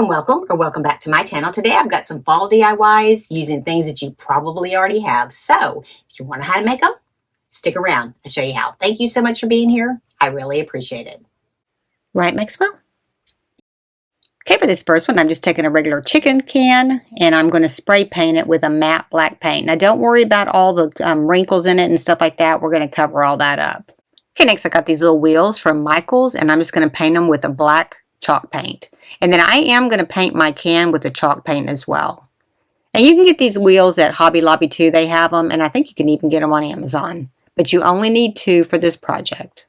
and welcome or welcome back to my channel. Today I've got some fall DIYs using things that you probably already have. So if you want to know how to make them, stick around. I'll show you how. Thank you so much for being here. I really appreciate it. Right, Maxwell? Okay, for this first one, I'm just taking a regular chicken can and I'm going to spray paint it with a matte black paint. Now don't worry about all the wrinkles in it and stuff like that. We're going to cover all that up. Okay, next I got these little wheels from Michael's and I'm just going to paint them with a black chalk paint. And then I am going to paint my can with the chalk paint as well. And you can get these wheels at Hobby Lobby too. They have them, and I think you can even get them on Amazon. But you only need 2 for this project.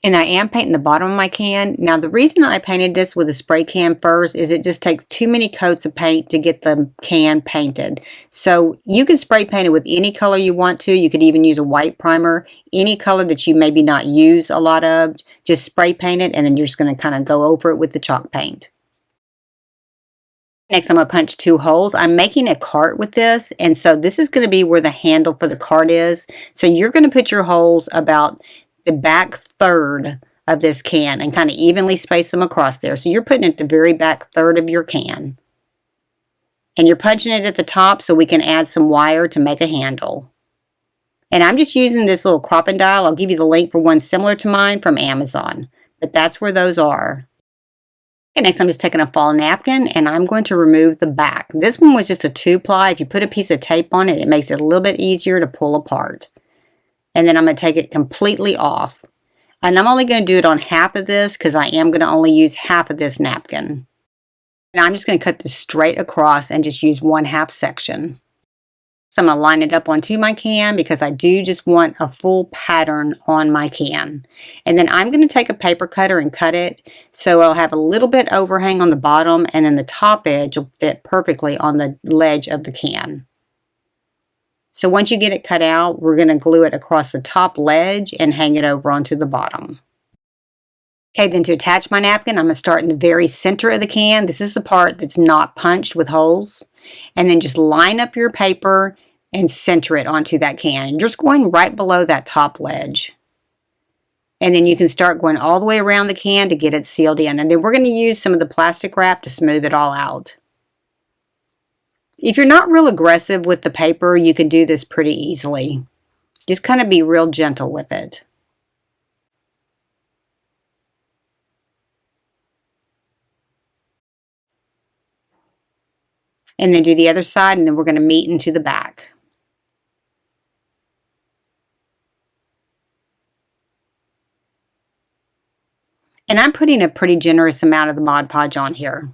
And I am painting the bottom of my can. Now the reason I painted this with a spray can first is it just takes too many coats of paint to get the can painted. So you can spray paint it with any color you want to. You could even use a white primer. Any color that you maybe not use a lot of, just spray paint it and then you're just going to kind of go over it with the chalk paint. Next I'm going to punch 2 holes. I'm making a cart with this, and so this is going to be where the handle for the cart is. So you're going to put your holes about the back third of this can and kind of evenly space them across there. So you're putting it at the very back third of your can. And you're punching it at the top so we can add some wire to make a handle. And I'm just using this little cropping dial. I'll give you the link for one similar to mine from Amazon. But that's where those are. Okay, next I'm just taking a fall napkin and I'm going to remove the back. This one was just a 2-ply. If you put a piece of tape on it, it makes it a little bit easier to pull apart. And then I'm going to take it completely off. And I'm only going to do it on half of this because I am going to only use half of this napkin. And I'm just going to cut this straight across and just use 1/2 section. So I'm going to line it up onto my can because I do just want a full pattern on my can. And then I'm going to take a paper cutter and cut it so I'll have a little bit overhang on the bottom and then the top edge will fit perfectly on the ledge of the can. So once you get it cut out, we're going to glue it across the top ledge and hang it over onto the bottom. Okay, then to attach my napkin, I'm going to start in the very center of the can. This is the part that's not punched with holes. And then just line up your paper and center it onto that can. And just going right below that top ledge. And then you can start going all the way around the can to get it sealed in. And then we're going to use some of the plastic wrap to smooth it all out. If you're not real aggressive with the paper, you can do this pretty easily. Just kind of be real gentle with it. And then do the other side, and then we're going to meet into the back. And I'm putting a pretty generous amount of the Mod Podge on here.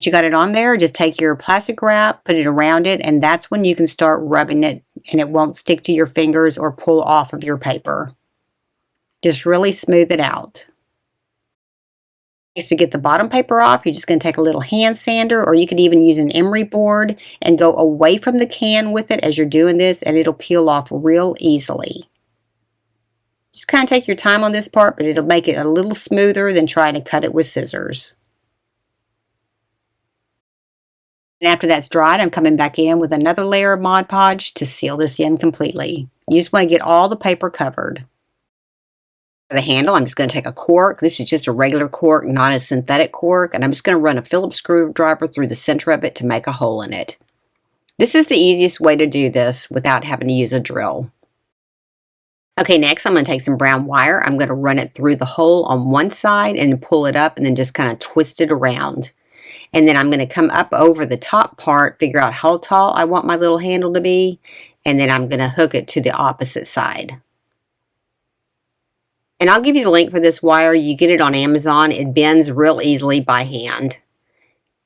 You got it on there, just take your plastic wrap, put it around it, and that's when you can start rubbing it and it won't stick to your fingers or pull off of your paper. Just really smooth it out. To get the bottom paper off, you're just going to take a little hand sander, or you could even use an emery board and go away from the can with it as you're doing this, and it'll peel off real easily. Just kind of take your time on this part, but it'll make it a little smoother than trying to cut it with scissors. And after that's dried, I'm coming back in with another layer of Mod Podge to seal this in completely. You just want to get all the paper covered. For the handle, I'm just going to take a cork. This is just a regular cork, not a synthetic cork. And I'm just going to run a Phillips screwdriver through the center of it to make a hole in it. This is the easiest way to do this without having to use a drill. Okay, next I'm going to take some brown wire. I'm going to run it through the hole on one side and pull it up and then just kind of twist it around. And then I'm going to come up over the top part, figure out how tall I want my little handle to be, and then I'm going to hook it to the opposite side. And I'll give you the link for this wire. You get it on Amazon. It bends real easily by hand.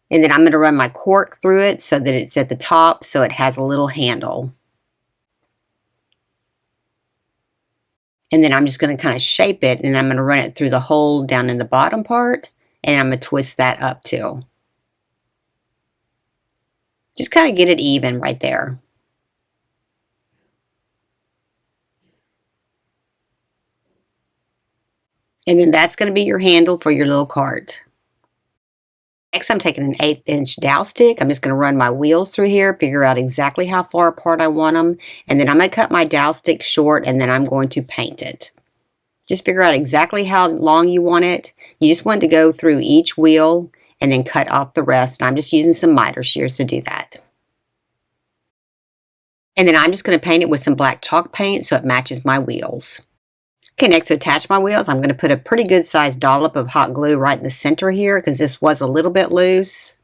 And then I'm going to run my cork through it so that it's at the top so it has a little handle. And then I'm just going to kind of shape it, and I'm going to run it through the hole down in the bottom part, and I'm going to twist that up too. Just kind of get it even right there. And then that's going to be your handle for your little cart. Next, I'm taking an 1/8-inch dowel stick. I'm just going to run my wheels through here, figure out exactly how far apart I want them, and then I'm going to cut my dowel stick short, and then I'm going to paint it. Just figure out exactly how long you want it. You just want to go through each wheel and then cut off the rest. And I'm just using some miter shears to do that. And then I'm just going to paint it with some black chalk paint so it matches my wheels. Okay, next to attach my wheels, I'm going to put a pretty good sized dollop of hot glue right in the center here because this was a little bit loose.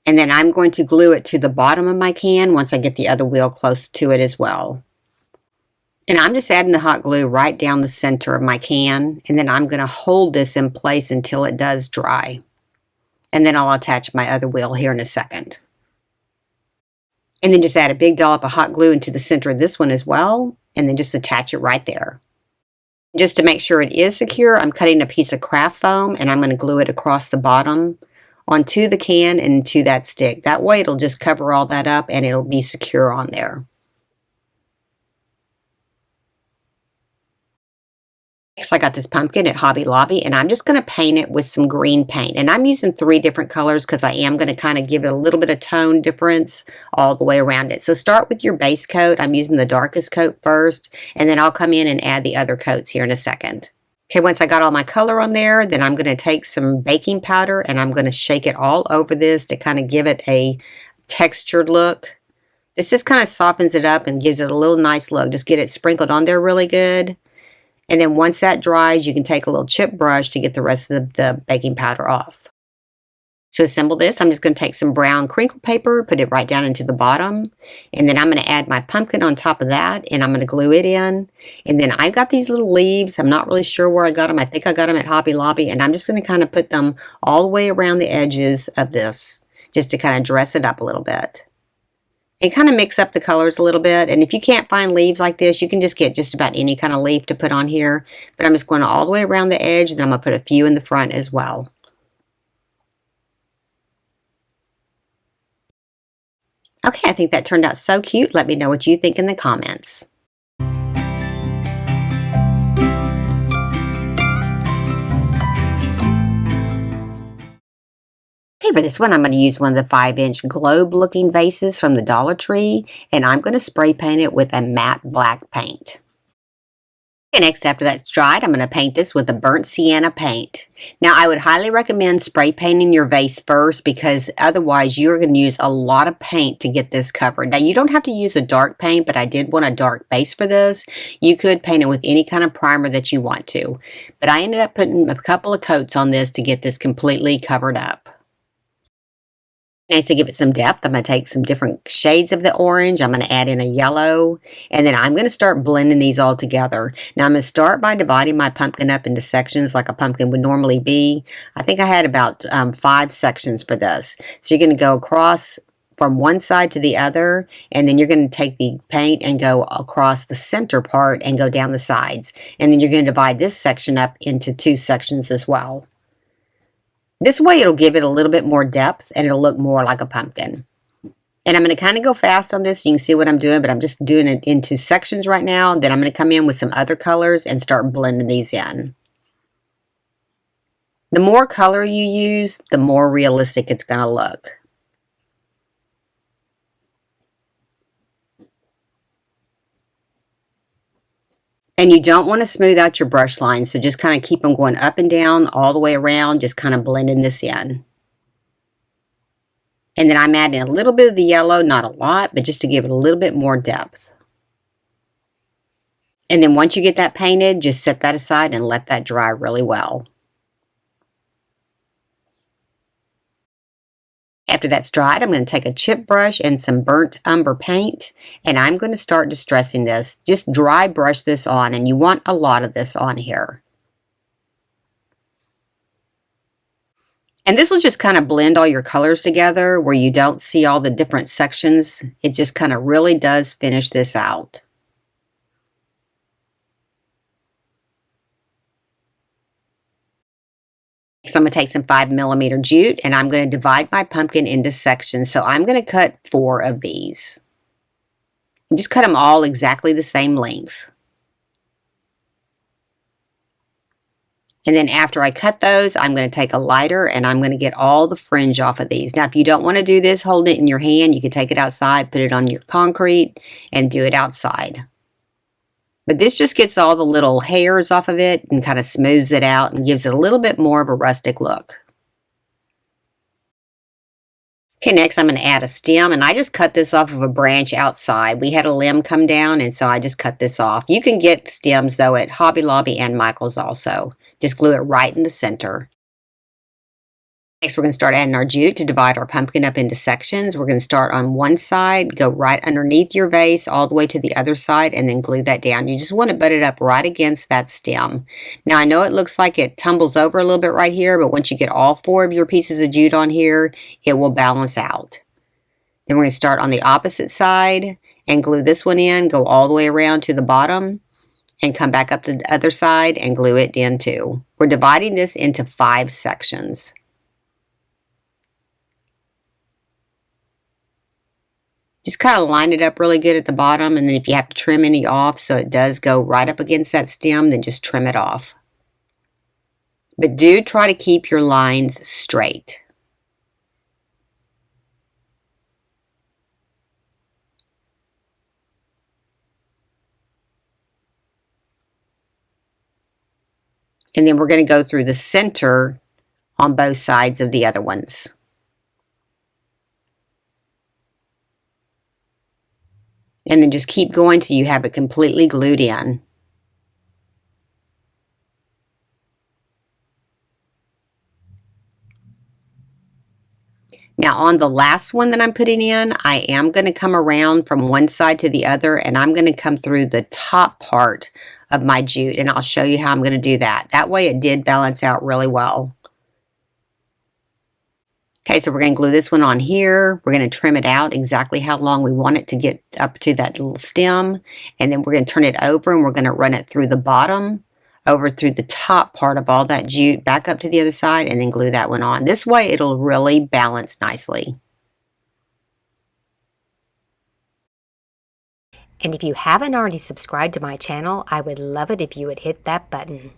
And then I'm going to glue it to the bottom of my can once I get the other wheel close to it as well. And I'm just adding the hot glue right down the center of my can, and then I'm going to hold this in place until it does dry. And then I'll attach my other wheel here in a second. And then just add a big dollop of hot glue into the center of this one as well, and then just attach it right there. Just to make sure it is secure, I'm cutting a piece of craft foam and I'm going to glue it across the bottom onto the can and to that stick. That way it'll just cover all that up and it'll be secure on there. Next, I got this pumpkin at Hobby Lobby, and I'm just going to paint it with some green paint. And I'm using 3 different colors because I am going to kind of give it a little bit of tone difference all the way around it. So start with your base coat. I'm using the darkest coat first, and then I'll come in and add the other coats here in a second. Okay, once I got all my color on there, then I'm going to take some baking powder and I'm going to shake it all over this to kind of give it a textured look. This just kind of softens it up and gives it a little nice look. Just get it sprinkled on there really good. And then once that dries, you can take a little chip brush to get the rest of the baking powder off. To assemble this, I'm just going to take some brown crinkle paper, put it right down into the bottom, and then I'm going to add my pumpkin on top of that, and I'm going to glue it in. And then I got these little leaves. I'm not really sure where I got them. I think I got them at Hobby Lobby, and I'm just going to kind of put them all the way around the edges of this, just to kind of dress it up a little bit. And kind of mix up the colors a little bit. And if you can't find leaves like this, you can just get just about any kind of leaf to put on here. But I'm just going all the way around the edge, and then I'm going to put a few in the front as well. Okay, I think that turned out so cute. Let me know what you think in the comments. Okay, for this one, I'm going to use one of the 5-inch globe-looking vases from the Dollar Tree, and I'm going to spray paint it with a matte black paint. Okay, next, after that's dried, I'm going to paint this with a burnt sienna paint. Now, I would highly recommend spray painting your vase first because otherwise you're going to use a lot of paint to get this covered. Now, you don't have to use a dark paint, but I did want a dark base for this. You could paint it with any kind of primer that you want to, but I ended up putting a couple of coats on this to get this completely covered up. Next, to give it some depth, I'm going to take some different shades of the orange. I'm going to add in a yellow, and then I'm going to start blending these all together. Now, I'm going to start by dividing my pumpkin up into sections like a pumpkin would normally be. I think I had about 5 sections for this. So you're going to go across from one side to the other, and then you're going to take the paint and go across the center part and go down the sides. And then you're going to divide this section up into 2 sections as well. This way it'll give it a little bit more depth and it'll look more like a pumpkin. And I'm going to kind of go fast on this so you can see what I'm doing, but I'm just doing it into sections right now. Then I'm going to come in with some other colors and start blending these in. The more color you use, the more realistic it's going to look. And you don't want to smooth out your brush lines, so just kind of keep them going up and down all the way around, just kind of blending this in. And then I'm adding a little bit of the yellow, not a lot, but just to give it a little bit more depth. And then once you get that painted, just set that aside and let that dry really well. After that's dried, I'm going to take a chip brush and some burnt umber paint, and I'm going to start distressing this. Just dry brush this on, and you want a lot of this on here. And this will just kind of blend all your colors together where you don't see all the different sections. It just kind of really does finish this out. So I'm going to take some 5mm jute, and I'm going to divide my pumpkin into sections. So I'm going to cut 4 of these. And just cut them all exactly the same length. And then after I cut those, I'm going to take a lighter and I'm going to get all the fringe off of these. Now, if you don't want to do this, hold it in your hand. You can take it outside, put it on your concrete, and do it outside. But this just gets all the little hairs off of it and kind of smooths it out and gives it a little bit more of a rustic look. Okay, next I'm going to add a stem, and I just cut this off of a branch outside. We had a limb come down, and so I just cut this off. You can get stems, though, at Hobby Lobby and Michael's also. Just glue it right in the center. Next, we're going to start adding our jute to divide our pumpkin up into sections. We're going to start on one side, go right underneath your vase all the way to the other side, and then glue that down. You just want to butt it up right against that stem. Now, I know it looks like it tumbles over a little bit right here, but once you get all 4 of your pieces of jute on here, it will balance out. Then we're going to start on the opposite side and glue this one in, go all the way around to the bottom, and come back up to the other side and glue it in too. We're dividing this into 5 sections. Just kind of line it up really good at the bottom, and then if you have to trim any off so it does go right up against that stem, then just trim it off. But do try to keep your lines straight. And then we're going to go through the center on both sides of the other ones. And then just keep going till you have it completely glued in. Now on the last one that I'm putting in, I am going to come around from one side to the other, and I'm going to come through the top part of my jute, and I'll show you how I'm going to do that. That way it did balance out really well. Okay, so we're going to glue this one on here. We're going to trim it out exactly how long we want it to get up to that little stem. And then we're going to turn it over, and we're going to run it through the bottom, over through the top part of all that jute, back up to the other side, and then glue that one on. This way it'll really balance nicely. And if you haven't already subscribed to my channel, I would love it if you would hit that button.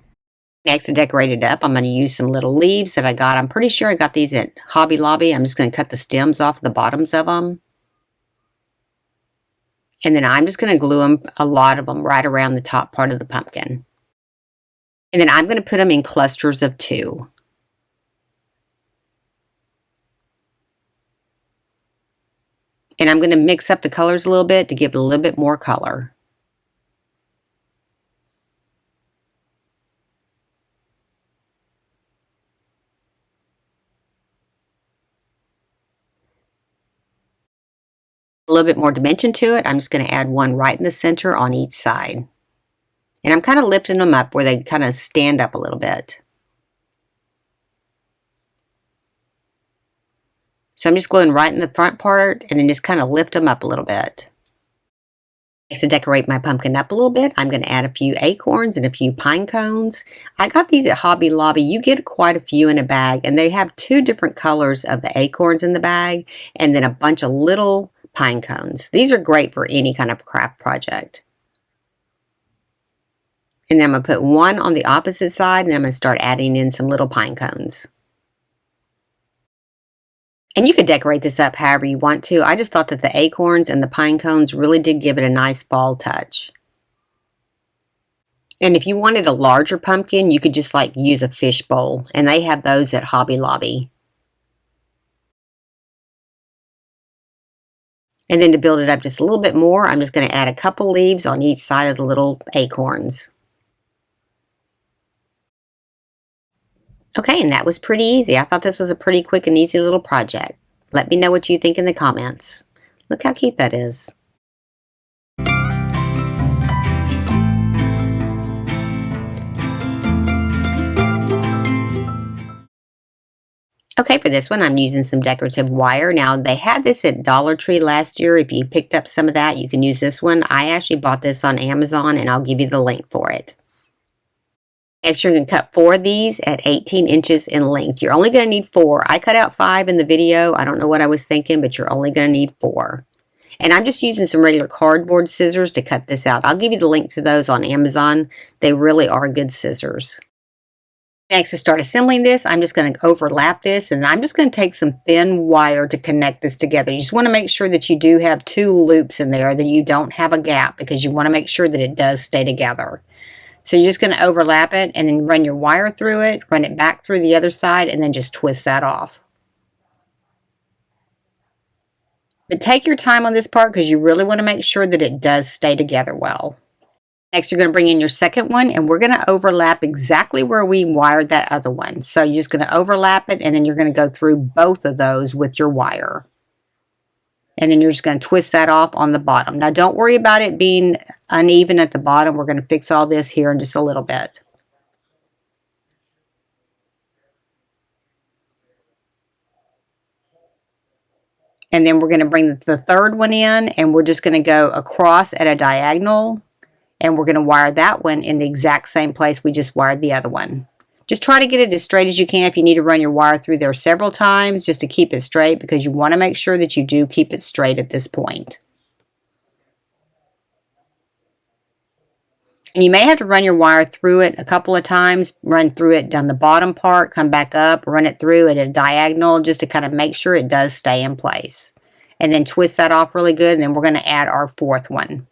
Next, to decorate it up, I'm going to use some little leaves that I got. I'm pretty sure I got these at Hobby Lobby. I'm just going to cut the stems off the bottoms of them. And then I'm just going to glue them, a lot of them, right around the top part of the pumpkin. And then I'm going to put them in clusters of 2. And I'm going to mix up the colors a little bit to give it a little bit more color. A little bit more dimension to it. I'm just going to add one right in the center on each side. And I'm kind of lifting them up where they kind of stand up a little bit. So I'm just gluing right in the front part and then just kind of lift them up a little bit. Next, to decorate my pumpkin up a little bit, I'm going to add a few acorns and a few pine cones. I got these at Hobby Lobby. You get quite a few in a bag, and they have 2 different colors of the acorns in the bag and then a bunch of little pine cones. These are great for any kind of craft project. And then I'm going to put one on the opposite side, and I'm going to start adding in some little pine cones. And you could decorate this up however you want to. I just thought that the acorns and the pine cones really did give it a nice fall touch. And if you wanted a larger pumpkin, you could just like use a fish bowl, and they have those at Hobby Lobby. And then to build it up just a little bit more, I'm just going to add a couple leaves on each side of the little acorns. Okay, and that was pretty easy. I thought this was a pretty quick and easy little project. Let me know what you think in the comments. Look how cute that is. Okay, for this one, I'm using some decorative wire. Now, they had this at Dollar Tree last year. If you picked up some of that, you can use this one. I actually bought this on Amazon, and I'll give you the link for it. Next, you're going to cut 4 of these at 18 inches in length. You're only going to need 4. I cut out 5 in the video. I don't know what I was thinking, but you're only going to need 4. And I'm just using some regular cardboard scissors to cut this out. I'll give you the link to those on Amazon. They really are good scissors. Next, to start assembling this, I'm just going to overlap this, and I'm just going to take some thin wire to connect this together. You just want to make sure that you do have 2 loops in there, that you don't have a gap, because you want to make sure that it does stay together. So you're just going to overlap it and then run your wire through it, run it back through the other side, and then just twist that off. But take your time on this part because you really want to make sure that it does stay together well. Next, you're going to bring in your second one, and we're going to overlap exactly where we wired that other one. So you're just going to overlap it, and then you're going to go through both of those with your wire. And then you're just going to twist that off on the bottom. Now, don't worry about it being uneven at the bottom. We're going to fix all this here in just a little bit. And then we're going to bring the third one in, and we're just going to go across at a diagonal. And we're going to wire that one in the exact same place we just wired the other one. Just try to get it as straight as you can. If you need to run your wire through there several times just to keep it straight, because you want to make sure that you do keep it straight at this point. And you may have to run your wire through it a couple of times, run through it down the bottom part, come back up, run it through at a diagonal just to kind of make sure it does stay in place. And then twist that off really good, and then we're going to add our fourth one.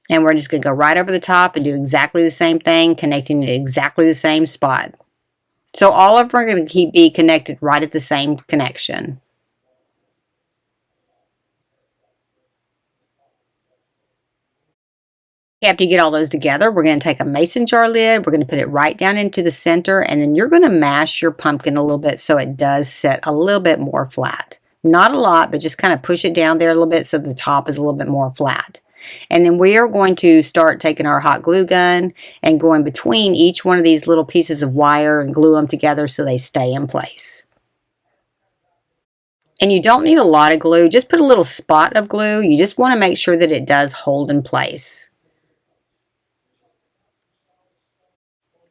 And we're just going to go right over the top and do exactly the same thing, connecting to exactly the same spot. So all of them are going to be connected right at the same connection. After you get all those together, we're going to take a mason jar lid, we're going to put it right down into the center, and then you're going to mash your pumpkin a little bit so it does set a little bit more flat. Not a lot, but just kind of push it down there a little bit so the top is a little bit more flat. And then we are going to start taking our hot glue gun and going between each one of these little pieces of wire and glue them together so they stay in place. And you don't need a lot of glue, just put a little spot of glue. You just want to make sure that it does hold in place.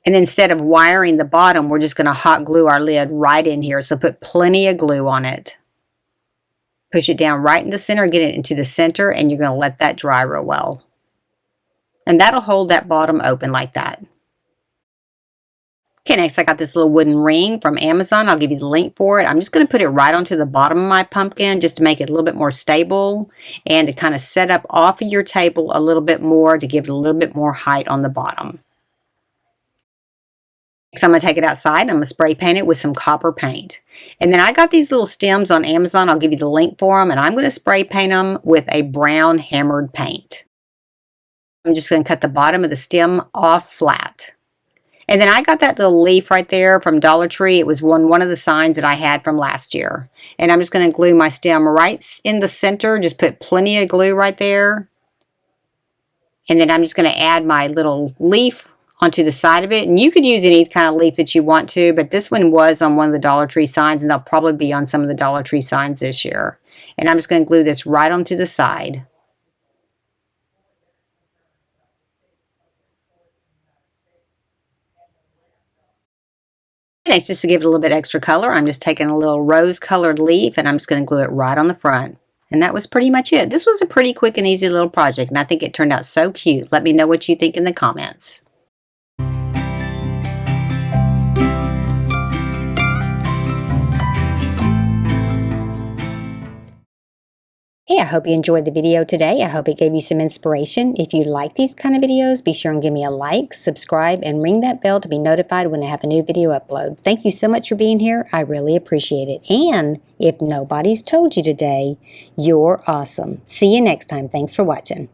And instead of wiring the bottom, we're just going to hot glue our lid right in here. So put plenty of glue on it. Push it down right in the center, get it into the center, and you're going to let that dry real well. And that'll hold that bottom open like that. Okay, next I got this little wooden ring from Amazon. I'll give you the link for it. I'm just going to put it right onto the bottom of my pumpkin just to make it a little bit more stable and to kind of set up off of your table a little bit more to give it a little bit more height on the bottom. So I'm going to take it outside. I'm going to spray paint it with some copper paint. And then I got these little stems on Amazon. I'll give you the link for them. And I'm going to spray paint them with a brown hammered paint. I'm just going to cut the bottom of the stem off flat. And then I got that little leaf right there from Dollar Tree. It was one of the signs that I had from last year. And I'm just going to glue my stem right in the center. Just put plenty of glue right there. And then I'm just going to add my little leaf onto the side of it, and you could use any kind of leaf that you want to, but this one was on one of the Dollar Tree signs, and they'll probably be on some of the Dollar Tree signs this year. And I'm just going to glue this right onto the side. And it's just to give it a little bit extra color. I'm just taking a little rose colored leaf, and I'm just going to glue it right on the front. And that was pretty much it. This was a pretty quick and easy little project, and I think it turned out so cute. Let me know what you think in the comments. Hey, I hope you enjoyed the video today. I hope it gave you some inspiration. If you like these kind of videos, be sure and give me a like, subscribe, and ring that bell to be notified when I have a new video upload. Thank you so much for being here. I really appreciate it. And if nobody's told you today, you're awesome. See you next time. Thanks for watching.